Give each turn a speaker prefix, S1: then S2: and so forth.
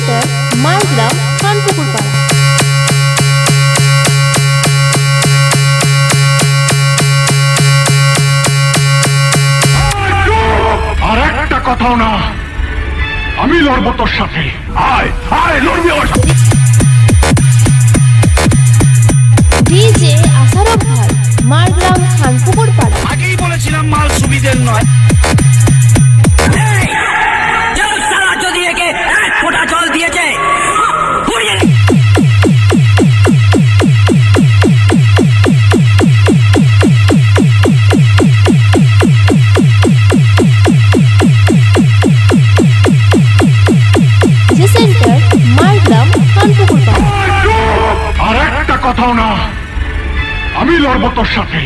S1: Centre Margram খানপুকুরপাড়া।
S2: আর একটা কথাও না, আমি লড়বো তোর সাথে। আয় আয় লড়বি ওর সাথে।
S1: ডিজে আসারাম ভাই, মারগ্রাম খানপুকুরপাড়া।
S3: আগেই বলেছিলাম মাল সুবিধের নয়। যদি একে এক ফোঁটা জল দিয়েছে
S1: ডিজে সেন্টার মারগ্রাম খানপুকুরপাড়া।
S2: আর একটা কথাও না, আমি লড়বো তোর সাথে।